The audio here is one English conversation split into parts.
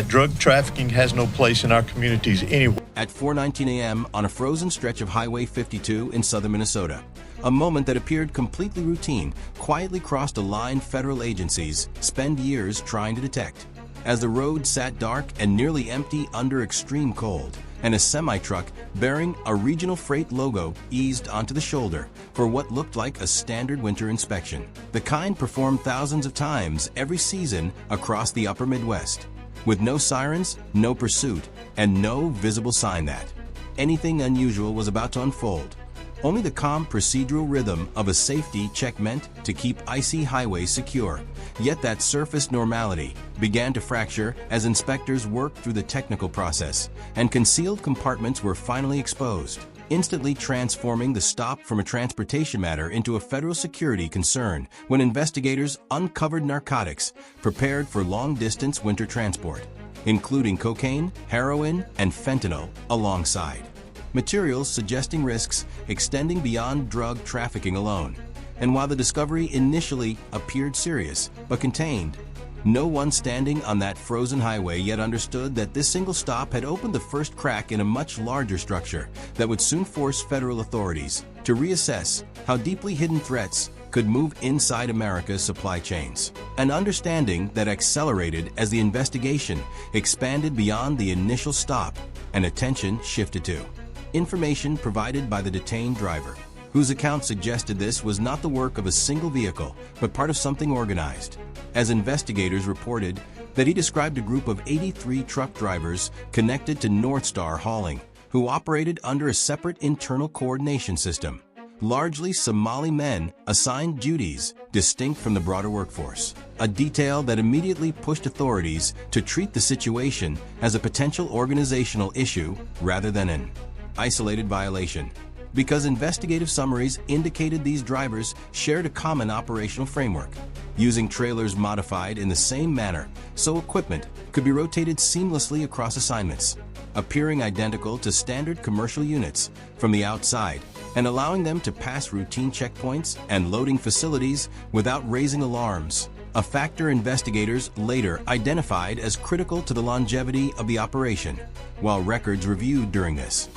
Drug trafficking has no place in our communities anywhere. At 4:19 a.m. on a frozen stretch of Highway 52 in southern Minnesota, a moment that appeared completely routine quietly crossed a line federal agencies spend years trying to detect. As the road sat dark and nearly empty under extreme cold, and a semi-truck bearing a regional freight logo eased onto the shoulder for what looked like a standard winter inspection, the kind performed thousands of times every season across the upper Midwest, with no sirens, no pursuit, and no visible sign that anything unusual was about to unfold. Only the calm procedural rhythm of a safety check meant to keep icy highways secure. Yet that surface normality began to fracture as inspectors worked through the technical process, and concealed compartments were finally exposed, instantly transforming the stop from a transportation matter into a federal security concern when investigators uncovered narcotics prepared for long-distance winter transport, including cocaine, heroin, and fentanyl alongside. Materials suggesting risks extending beyond drug trafficking alone. And while the discovery initially appeared serious but contained, no one standing on that frozen highway yet understood that this single stop had opened the first crack in a much larger structure that would soon force federal authorities to reassess how deeply hidden threats could move inside America's supply chains. An understanding that accelerated as the investigation expanded beyond the initial stop and attention shifted to information provided by the detained driver, whose account suggested this was not the work of a single vehicle, but part of something organized, as investigators reported that he described a group of 83 truck drivers connected to North Star Hauling, who operated under a separate internal coordination system, largely Somali men assigned duties distinct from the broader workforce, a detail that immediately pushed authorities to treat the situation as a potential organizational issue rather than an isolated violation, because investigative summaries indicated these drivers shared a common operational framework, using trailers modified in the same manner so equipment could be rotated seamlessly across assignments, appearing identical to standard commercial units from the outside and allowing them to pass routine checkpoints and loading facilities without raising alarms, a factor investigators later identified as critical to the longevity of the operation. While records reviewed during this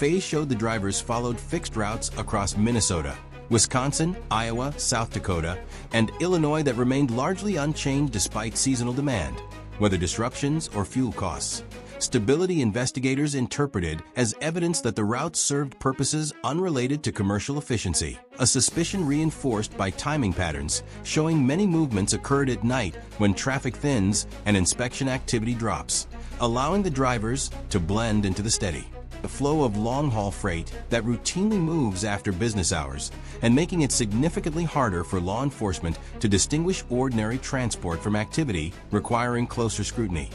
phase showed the drivers followed fixed routes across Minnesota, Wisconsin, Iowa, South Dakota, and Illinois that remained largely unchanged despite seasonal demand, whether disruptions or fuel costs. Stability investigators interpreted as evidence that the routes served purposes unrelated to commercial efficiency, a suspicion reinforced by timing patterns showing many movements occurred at night when traffic thins and inspection activity drops, allowing the drivers to blend into the steady the flow of long-haul freight that routinely moves after business hours and making it significantly harder for law enforcement to distinguish ordinary transport from activity requiring closer scrutiny.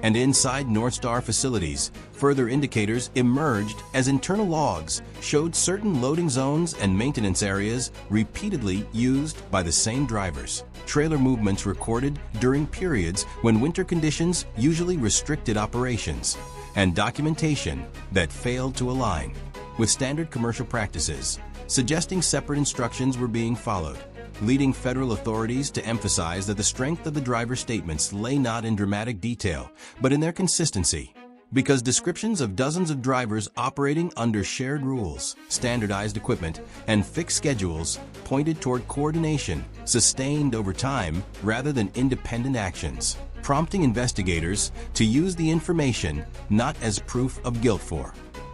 And inside North Star facilities, further indicators emerged as internal logs showed certain loading zones and maintenance areas repeatedly used by the same drivers. Trailer movements recorded during periods when winter conditions usually restricted operations, and documentation that failed to align with standard commercial practices, suggesting separate instructions were being followed, leading federal authorities to emphasize that the strength of the driver statements lay not in dramatic detail, but in their consistency, because descriptions of dozens of drivers operating under shared rules, standardized equipment, and fixed schedules pointed toward coordination sustained over time rather than independent actions, prompting investigators to use the information not as proof of guilt for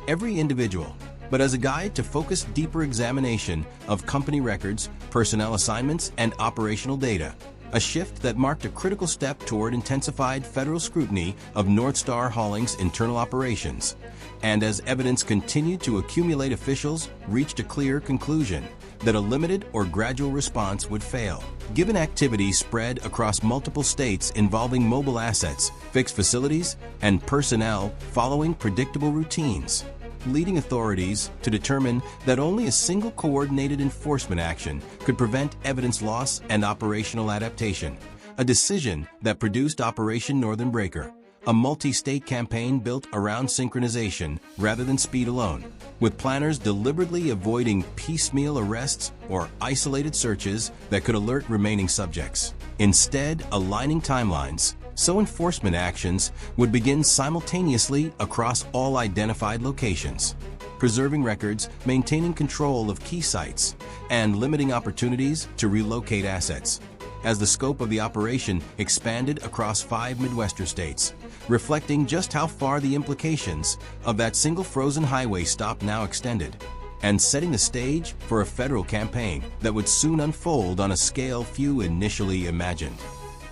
every individual, but as a guide to focus deeper examination of company records, personnel assignments, and operational data, a shift that marked a critical step toward intensified federal scrutiny of North Star Hauling's internal operations. And as evidence continued to accumulate, officials reached a clear conclusion that a limited or gradual response would fail, given activity spread across multiple states involving mobile assets, fixed facilities, and personnel following predictable routines, leading authorities to determine that only a single coordinated enforcement action could prevent evidence loss and operational adaptation, a decision that produced Operation Northern Breaker, a multi-state campaign built around synchronization rather than speed alone, with planners deliberately avoiding piecemeal arrests or isolated searches that could alert remaining subjects, instead aligning timelines so enforcement actions would begin simultaneously across all identified locations, preserving records, maintaining control of key sites, and limiting opportunities to relocate assets. As the scope of the operation expanded across 5 Midwestern states, reflecting just how far the implications of that single frozen highway stop now extended, and setting the stage for a federal campaign that would soon unfold on a scale few initially imagined.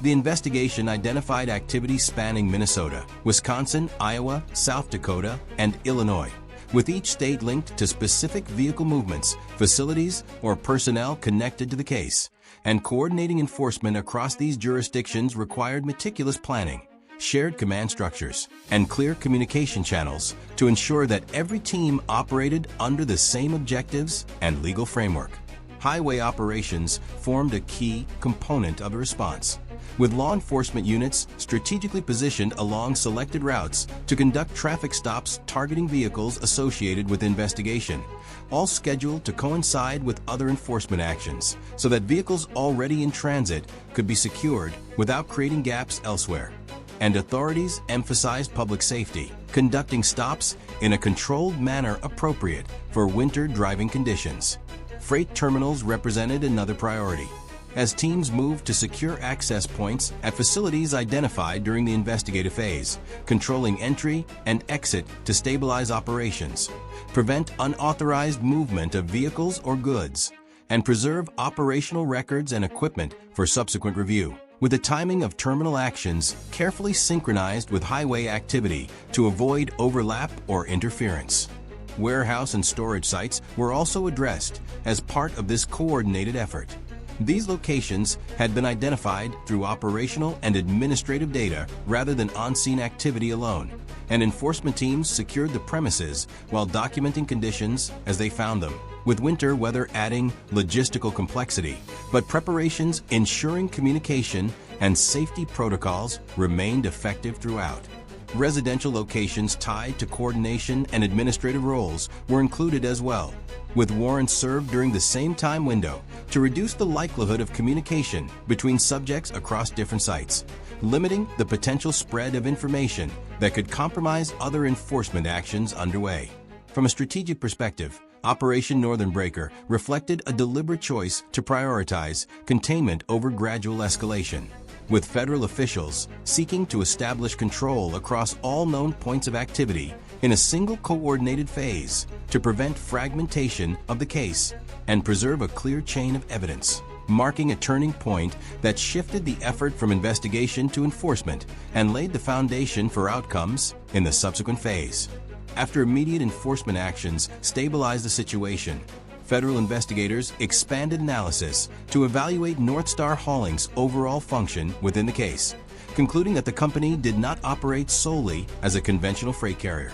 The investigation identified activities spanning Minnesota, Wisconsin, Iowa, South Dakota, and Illinois, with each state linked to specific vehicle movements, facilities, or personnel connected to the case. And coordinating enforcement across these jurisdictions required meticulous planning, shared command structures, and clear communication channels to ensure that every team operated under the same objectives and legal framework. Highway operations formed a key component of the response, with law enforcement units strategically positioned along selected routes to conduct traffic stops targeting vehicles associated with investigation, all scheduled to coincide with other enforcement actions so that vehicles already in transit could be secured without creating gaps elsewhere. And authorities emphasized public safety, conducting stops in a controlled manner appropriate for winter driving conditions. Freight terminals represented another priority, as teams moved to secure access points at facilities identified during the investigative phase, controlling entry and exit to stabilize operations, prevent unauthorized movement of vehicles or goods, and preserve operational records and equipment for subsequent review, with the timing of terminal actions carefully synchronized with highway activity to avoid overlap or interference. Warehouse and storage sites were also addressed as part of this coordinated effort. These locations had been identified through operational and administrative data rather than on-scene activity alone, and enforcement teams secured the premises while documenting conditions as they found them, with winter weather adding logistical complexity, but preparations ensuring communication and safety protocols remained effective throughout. Residential locations tied to coordination and administrative roles were included as well, with warrants served during the same time window to reduce the likelihood of communication between subjects across different sites, limiting the potential spread of information that could compromise other enforcement actions underway. From a strategic perspective, Operation Northern Breaker reflected a deliberate choice to prioritize containment over gradual escalation, with federal officials seeking to establish control across all known points of activity in a single coordinated phase to prevent fragmentation of the case and preserve a clear chain of evidence, marking a turning point that shifted the effort from investigation to enforcement and laid the foundation for outcomes in the subsequent phase. After immediate enforcement actions stabilized the situation, federal investigators expanded analysis to evaluate North Star Hauling's overall function within the case, concluding that the company did not operate solely as a conventional freight carrier.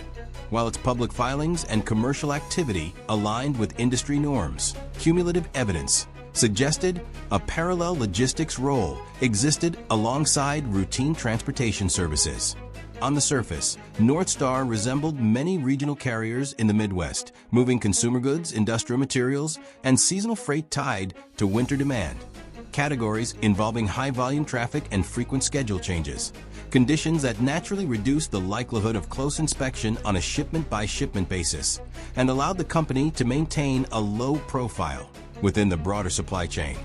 While its public filings and commercial activity aligned with industry norms, cumulative evidence suggested a parallel logistics role existed alongside routine transportation services. On the surface, North Star resembled many regional carriers in the Midwest, moving consumer goods, industrial materials, and seasonal freight tied to winter demand, categories involving high-volume traffic and frequent schedule changes, conditions that naturally reduced the likelihood of close inspection on a shipment-by-shipment basis, and allowed the company to maintain a low profile within the broader supply chain.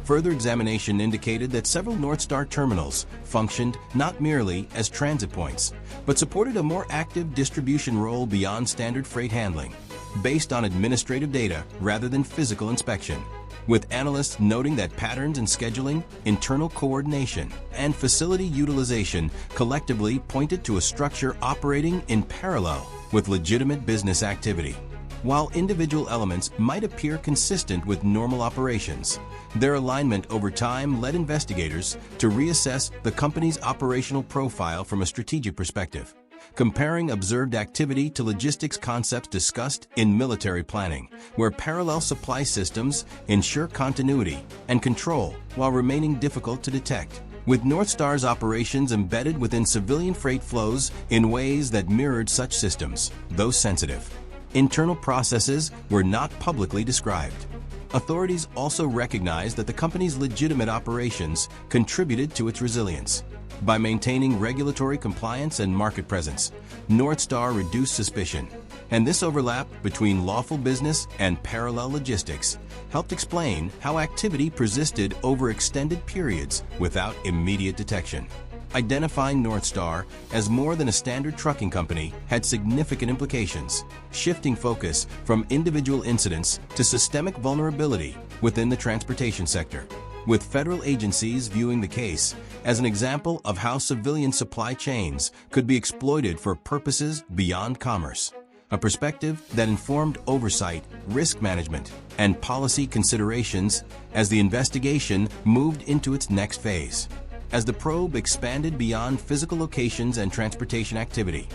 Further examination indicated that several North Star terminals functioned not merely as transit points, but supported a more active distribution role beyond standard freight handling, based on administrative data rather than physical inspection, with analysts noting that patterns in scheduling, internal coordination, and facility utilization collectively pointed to a structure operating in parallel with legitimate business activity. While individual elements might appear consistent with normal operations, their alignment over time led investigators to reassess the company's operational profile from a strategic perspective, comparing observed activity to logistics concepts discussed in military planning, where parallel supply systems ensure continuity and control while remaining difficult to detect, with North Star's operations embedded within civilian freight flows in ways that mirrored such systems, though sensitive. Internal processes were not publicly described. Authorities also recognized that the company's legitimate operations contributed to its resilience. By maintaining regulatory compliance and market presence, North Star reduced suspicion, and this overlap between lawful business and parallel logistics helped explain how activity persisted over extended periods without immediate detection. Identifying North Star as more than a standard trucking company had significant implications, shifting focus from individual incidents to systemic vulnerability within the transportation sector, with federal agencies viewing the case as an example of how civilian supply chains could be exploited for purposes beyond commerce, a perspective that informed oversight, risk management, and policy considerations as the investigation moved into its next phase. As the probe expanded beyond physical locations and transportation activity,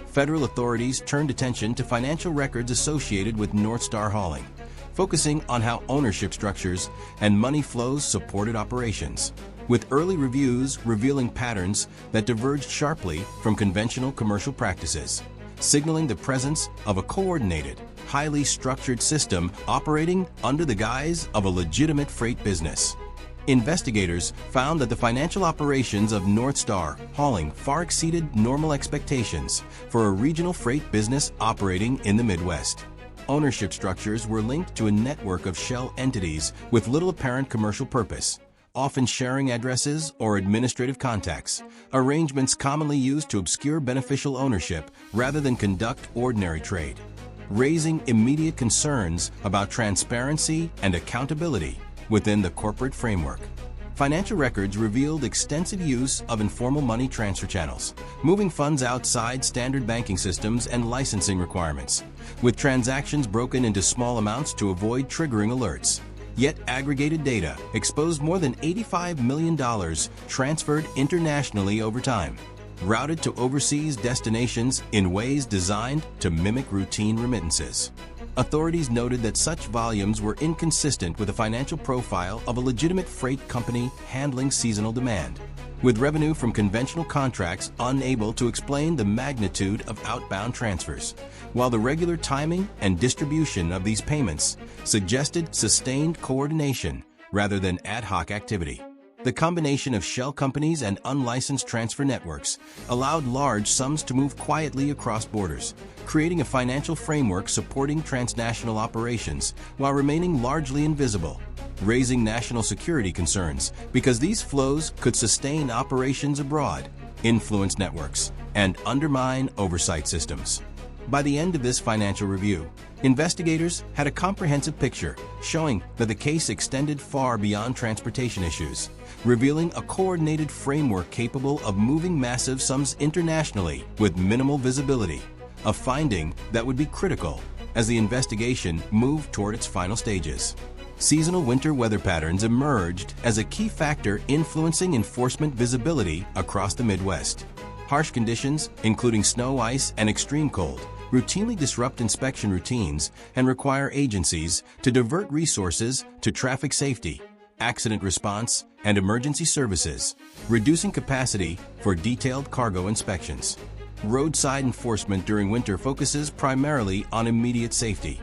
federal authorities turned attention to financial records associated with North Star hauling, focusing on how ownership structures and money flows supported operations, with early reviews revealing patterns that diverged sharply from conventional commercial practices, signaling the presence of a coordinated, highly structured system operating under the guise of a legitimate freight business. Investigators found that the financial operations of North Star hauling far exceeded normal expectations for a regional freight business operating in the Midwest. Ownership structures were linked to a network of shell entities with little apparent commercial purpose, often sharing addresses or administrative contacts, arrangements commonly used to obscure beneficial ownership rather than conduct ordinary trade, raising immediate concerns about transparency and accountability within the corporate framework. Financial records revealed extensive use of informal money transfer channels, moving funds outside standard banking systems and licensing requirements, with transactions broken into small amounts to avoid triggering alerts. Yet aggregated data exposed more than $85 million transferred internationally over time, routed to overseas destinations in ways designed to mimic routine remittances. Authorities noted that such volumes were inconsistent with the financial profile of a legitimate freight company handling seasonal demand, with revenue from conventional contracts unable to explain the magnitude of outbound transfers, while the regular timing and distribution of these payments suggested sustained coordination rather than ad hoc activity. The combination of shell companies and unlicensed transfer networks allowed large sums to move quietly across borders, creating a financial framework supporting transnational operations while remaining largely invisible, raising national security concerns because these flows could sustain operations abroad, influence networks, and undermine oversight systems. By the end of this financial review, investigators had a comprehensive picture showing that the case extended far beyond transportation issues, revealing a coordinated framework capable of moving massive sums internationally with minimal visibility, a finding that would be critical as the investigation moved toward its final stages. Seasonal winter weather patterns emerged as a key factor influencing enforcement visibility across the Midwest. Harsh conditions, including snow, ice, and extreme cold, routinely disrupt inspection routines and require agencies to divert resources to traffic safety, accident response, and emergency services, reducing capacity for detailed cargo inspections. Roadside enforcement during winter focuses primarily on immediate safety,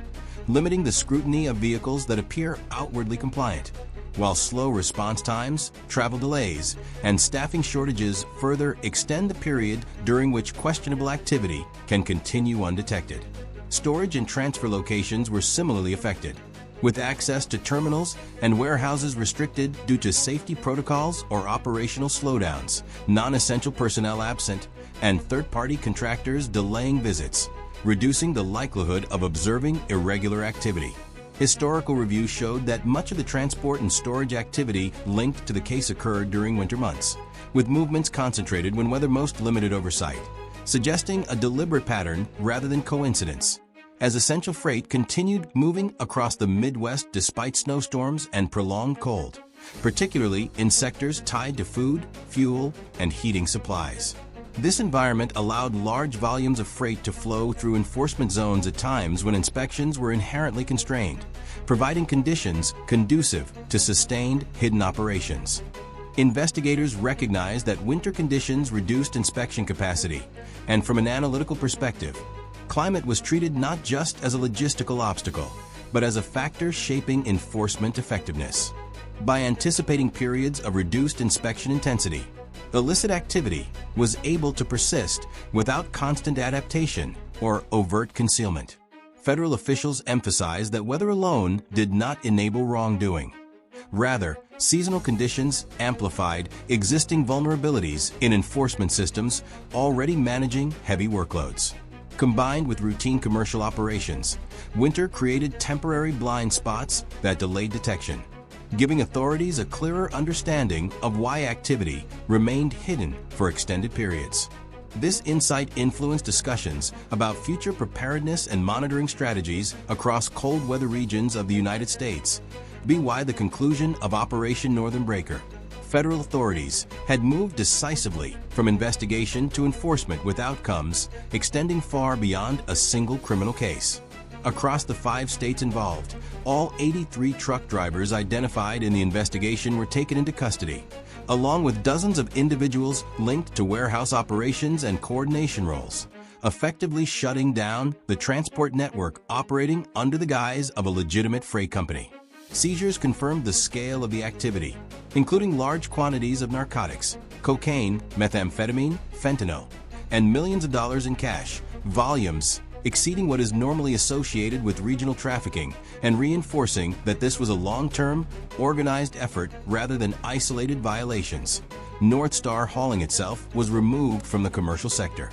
limiting the scrutiny of vehicles that appear outwardly compliant, while slow response times, travel delays, and staffing shortages further extend the period during which questionable activity can continue undetected. Storage and transfer locations were similarly affected, with access to terminals and warehouses restricted due to safety protocols or operational slowdowns, non-essential personnel absent, and third-party contractors delaying visits, reducing the likelihood of observing irregular activity. Historical review showed that much of the transport and storage activity linked to the case occurred during winter months, with movements concentrated when weather most limited oversight, suggesting a deliberate pattern rather than coincidence. As essential freight continued moving across the Midwest despite snowstorms and prolonged cold, particularly in sectors tied to food, fuel, and heating supplies. This environment allowed large volumes of freight to flow through enforcement zones at times when inspections were inherently constrained, providing conditions conducive to sustained hidden operations. Investigators recognized that winter conditions reduced inspection capacity, and from an analytical perspective, climate was treated not just as a logistical obstacle, but as a factor shaping enforcement effectiveness. By anticipating periods of reduced inspection intensity, illicit activity was able to persist without constant adaptation or overt concealment. Federal officials emphasized that weather alone did not enable wrongdoing. Rather, seasonal conditions amplified existing vulnerabilities in enforcement systems already managing heavy workloads. Combined with routine commercial operations, winter created temporary blind spots that delayed detection, giving authorities a clearer understanding of why activity remained hidden for extended periods. This insight influenced discussions about future preparedness and monitoring strategies across cold weather regions of the United States. Why the conclusion of Operation Northern Breaker. Federal authorities had moved decisively from investigation to enforcement with outcomes extending far beyond a single criminal case. Across the 5 states involved, all 83 truck drivers identified in the investigation were taken into custody, along with dozens of individuals linked to warehouse operations and coordination roles, effectively shutting down the transport network operating under the guise of a legitimate freight company. Seizures confirmed the scale of the activity, including large quantities of narcotics, cocaine, methamphetamine, fentanyl, and millions of dollars in cash, volumes exceeding what is normally associated with regional trafficking, and reinforcing that this was a long-term, organized effort rather than isolated violations. North Star hauling itself was removed from the commercial sector.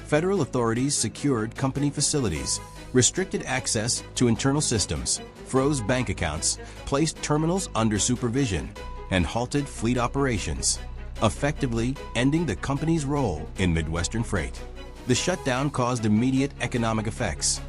Federal authorities secured company facilities, restricted access to internal systems, froze bank accounts, placed terminals under supervision, and halted fleet operations, effectively ending the company's role in Midwestern freight. The shutdown caused immediate economic effects.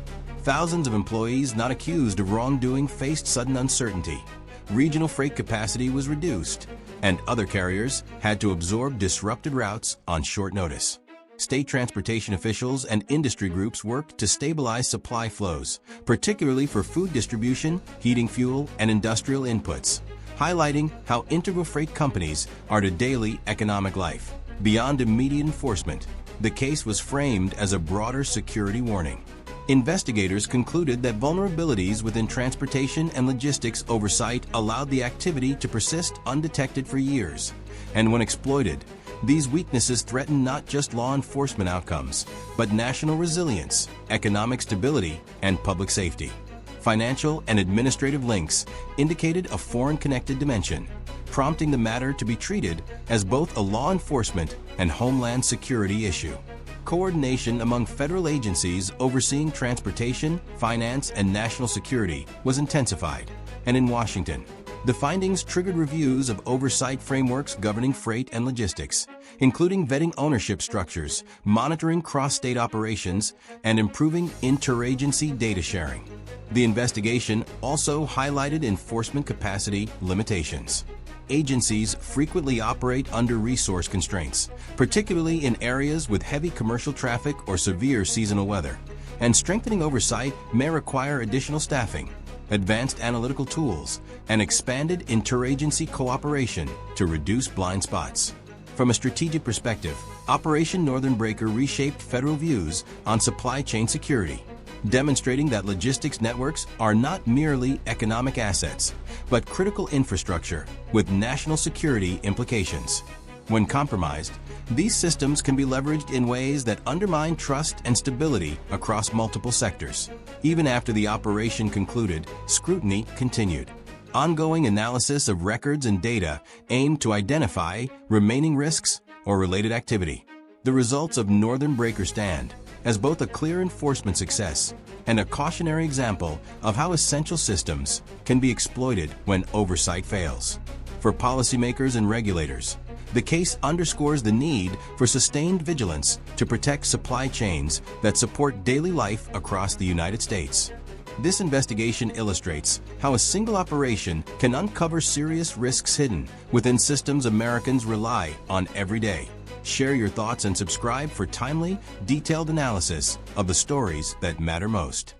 Thousands of employees not accused of wrongdoing faced sudden uncertainty. Regional freight capacity was reduced, and other carriers had to absorb disrupted routes on short notice. State transportation officials and industry groups worked to stabilize supply flows, particularly for food distribution, heating fuel, and industrial inputs, highlighting how integral freight companies are to daily economic life. Beyond immediate enforcement, the case was framed as a broader security warning. Investigators concluded that vulnerabilities within transportation and logistics oversight allowed the activity to persist undetected for years, and when exploited, these weaknesses threaten not just law enforcement outcomes, but national resilience, economic stability, and public safety. Financial and administrative links indicated a foreign-connected dimension, prompting the matter to be treated as both a law enforcement and homeland security issue. Coordination among federal agencies overseeing transportation, finance, and national security was intensified, and in Washington, the findings triggered reviews of oversight frameworks governing freight and logistics, including vetting ownership structures, monitoring cross-state operations, and improving interagency data sharing. The investigation also highlighted enforcement capacity limitations. Agencies frequently operate under resource constraints, particularly in areas with heavy commercial traffic or severe seasonal weather, and strengthening oversight may require additional staffing, advanced analytical tools, and expanded interagency cooperation to reduce blind spots. From a strategic perspective, Operation Northern Breaker reshaped federal views on supply chain security, demonstrating that logistics networks are not merely economic assets, but critical infrastructure with national security implications. When compromised, these systems can be leveraged in ways that undermine trust and stability across multiple sectors. Even after the operation concluded, scrutiny continued. Ongoing analysis of records and data aimed to identify remaining risks or related activity. The results of Northern Breaker stand as both a clear enforcement success and a cautionary example of how essential systems can be exploited when oversight fails. For policymakers and regulators, the case underscores the need for sustained vigilance to protect supply chains that support daily life across the United States. This investigation illustrates how a single operation can uncover serious risks hidden within systems Americans rely on every day. Share your thoughts and subscribe for timely, detailed analysis of the stories that matter most.